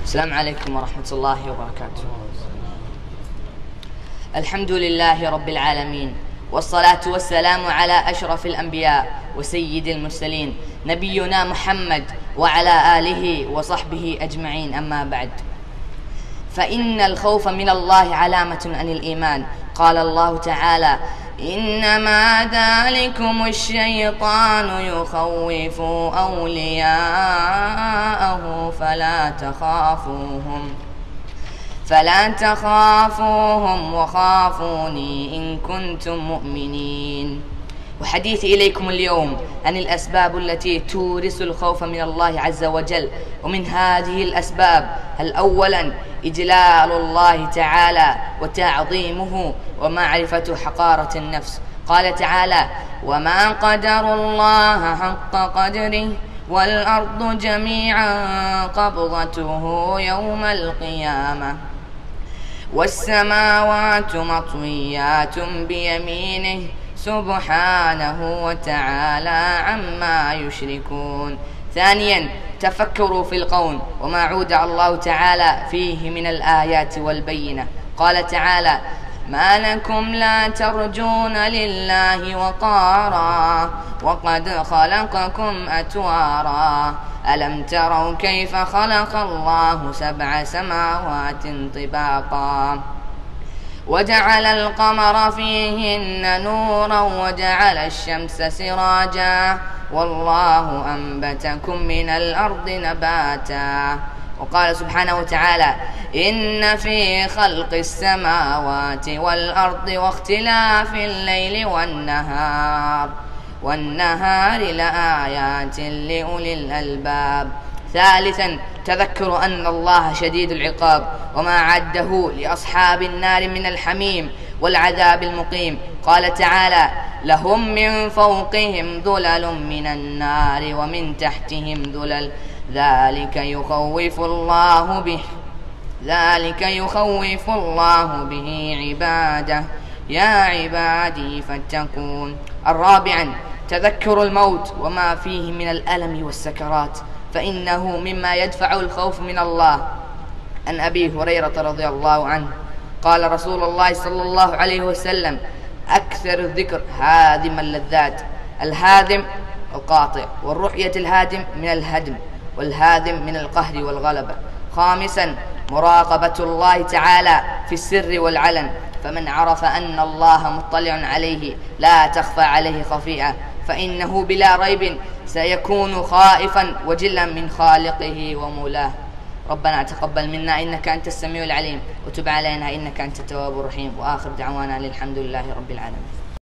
السلام عليكم ورحمة الله وبركاته. الحمد لله رب العالمين، والصلاة والسلام على أشرف الأنبياء وسيد المرسلين نبينا محمد وعلى آله وصحبه أجمعين. أما بعد، فإن الخوف من الله علامة عن الإيمان. قال الله تعالى: إنما ذلكم الشيطان يخوف أولياءه فلا تخافوهم وخافوني إن كنتم مؤمنين. وحديثي إليكم اليوم عن الأسباب التي تورث الخوف من الله عز وجل. ومن هذه الأسباب: أولاً إجلال الله تعالى وتعظيمه ومعرفة حقارة النفس. قال تعالى: وما قدروا الله حق قدره والأرض جميعا قبضته يوم القيامة والسماوات مطويات بيمينه سبحانه وتعالى عما يشركون. ثانيا تفكروا في القول وما عودع الله تعالى فيه من الآيات والبينة. قال تعالى: ما لكم لا ترجون لله وقارا وقد خلقكم أتوارا ألم تروا كيف خلق الله 7 سماوات طباقا وجعل القمر فيهن نورا وجعل الشمس سراجا والله أنبتكم من الأرض نباتا. وقال سبحانه وتعالى: إن في خلق السماوات والأرض واختلاف الليل والنهار لآيات لأولي الألباب. ثالثا تذكر أن الله شديد العقاب وما عده لأصحاب النار من الحميم والعذاب المقيم. قال تعالى: لهم من فوقهم ظلل من النار ومن تحتهم ظلل ذلك يخوف الله به عباده يا عبادي فاتقون. الرابعا تذكر الموت وما فيه من الألم والسكرات، فإنه مما يدفع الخوف من الله. عن أبي هريرة رضي الله عنه قال رسول الله صلى الله عليه وسلم: أكثر الذكر هادم اللذات. الهادم القاطع، والرؤية الهادم من الهدم، والهادم من القهر والغلبة. خامسا مراقبة الله تعالى في السر والعلن، فمن عرف أن الله مطلع عليه لا تخفى عليه خفيئة فإنه بلا ريب سيكون خائفا وجلا من خالقه ومولاه. ربنا تقبل منا إنك أنت السميع العليم، وتب علينا إنك أنت التواب الرحيم. وآخر دعوانا الحمد لله رب العالمين.